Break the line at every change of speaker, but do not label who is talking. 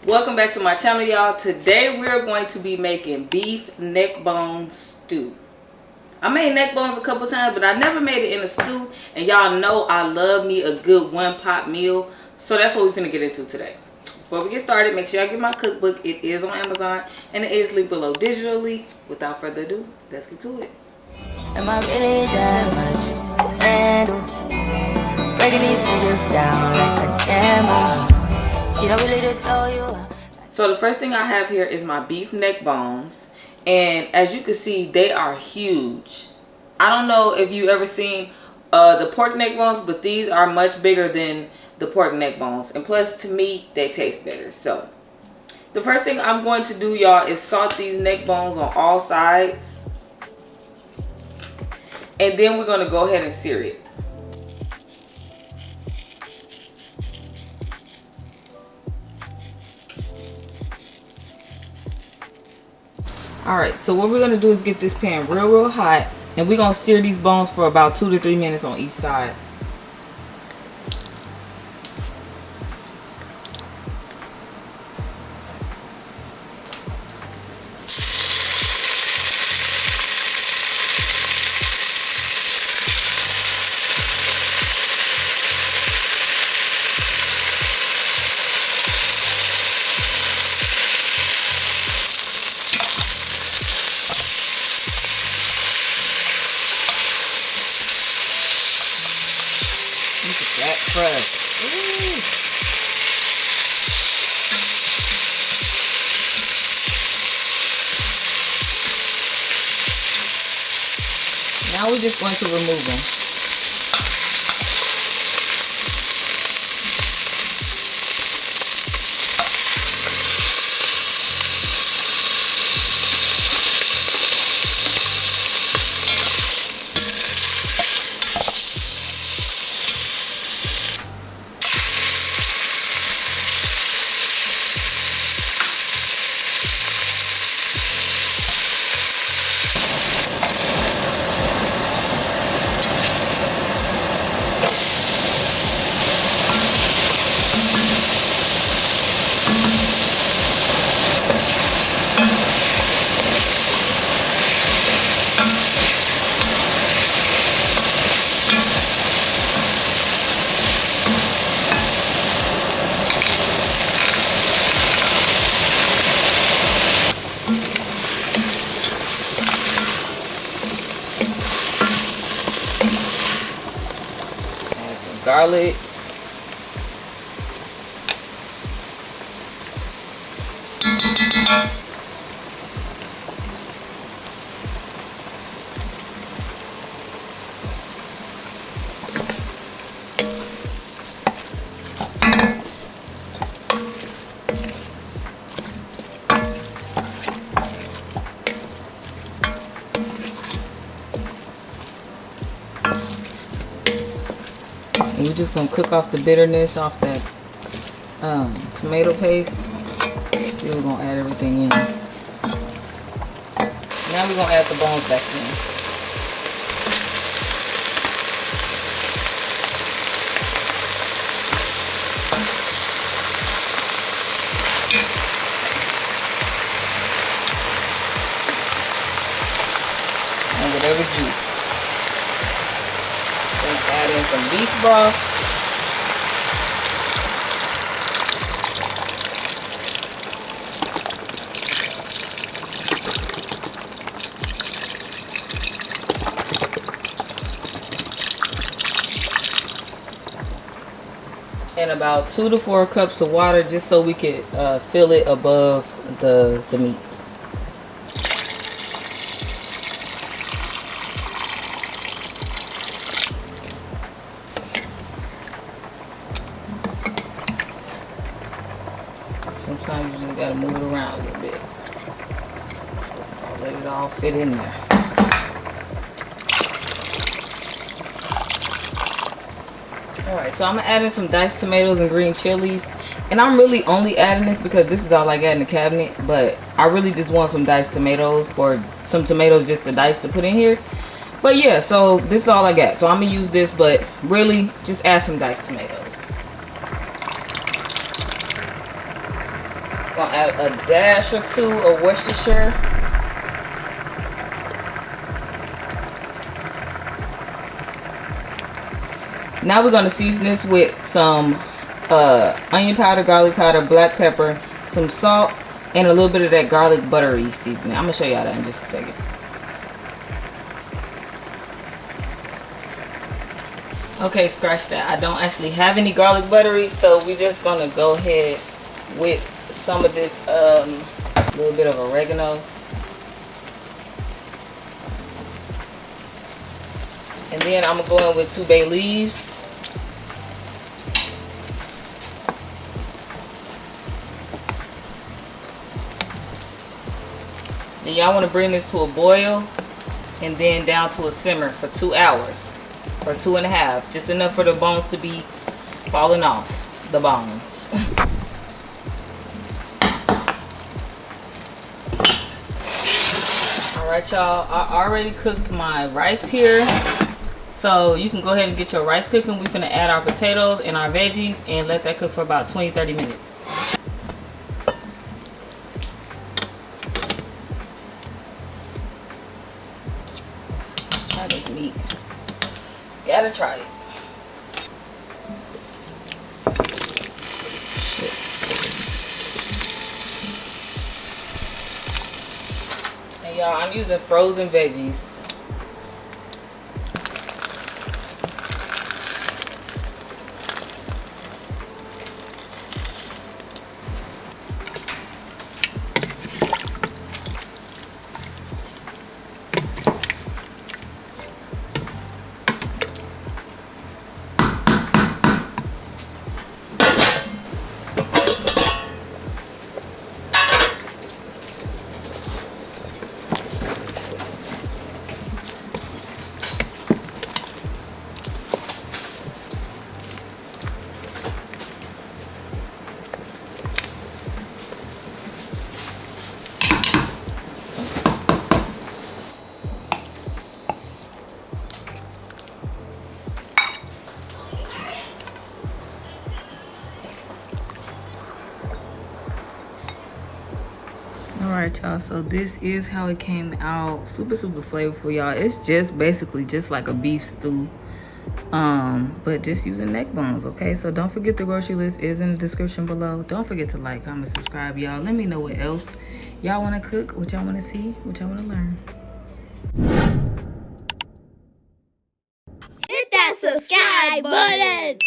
Welcome back to my channel, y'all. Today we're going to be making beef neck bone stew. I made neck bones a couple times, but I never made it in a stew. And y'all know I love me a good one pot meal. So that's what we're finna get into today. Before we get started, make sure y'all get my cookbook. It is on Amazon and it is linked below digitally. Without further ado, let's get to it.
Am I really that much to handle? Breaking these niggas down like a camel. You don't really know you.
So the first thing I have here is my beef neck bones. And as you can see, they are huge. I don't know if you ever seen the pork neck bones, but these are much bigger than the pork neck bones. And plus, to me, they taste better. So the first thing I'm going to do, y'all, is salt these neck bones on all sides. And then we're going to go ahead and sear it. Alright, so what we're going to do is get this pan real hot. And we're going to sear these bones for about 2 to 3 minutes on each side. Now we're just going to remove them. Garlic, and we're just gonna cook off the bitterness off that tomato paste. Then we're gonna add everything in. Now we're gonna add the bones back in. And whatever juice. Add in some beef broth. And about 2 to 4 cups of water, just so we could fill it above the meat. Sometimes you just gotta move it around a little bit. Just let it all fit in there. Alright, so I'm gonna add in some diced tomatoes and green chilies. And I'm really only adding this because this is all I got in the cabinet. But I really just want some diced tomatoes, or some tomatoes just to dice to put in here. But yeah, so this is all I got. So I'm gonna use this, but really just add some diced tomatoes. gonna add a dash or two of Worcestershire. Now we're gonna season this with some onion powder, garlic powder, black pepper, some salt, and a little bit of that garlic buttery seasoning. I'm gonna show y'all that in just a second. Okay, scratch that. I don't actually have any garlic buttery, so we're just gonna go ahead with some of this little bit of oregano. And then I'm gonna go in with 2 bay leaves. Then y'all want to bring this to a boil and then down to a simmer for 2 hours or 2.5, just enough for the bones to be falling off the bones. Alright y'all, I already cooked my rice here, so you can go ahead and get your rice cooking. We're gonna add our potatoes and our veggies and let that cook for about 20-30 minutes. Try this meat. Gotta try it. And y'all, I'm using frozen veggies. Alright y'all, so this is how it came out. Super flavorful, y'all. It's just basically just like a beef stew, but just using neck bones. Okay, so don't forget the grocery list is in the description below. Don't forget to like, comment, subscribe, y'all. Let me know what else y'all want to cook, what y'all want to see, what y'all want to learn.
Hit that subscribe button.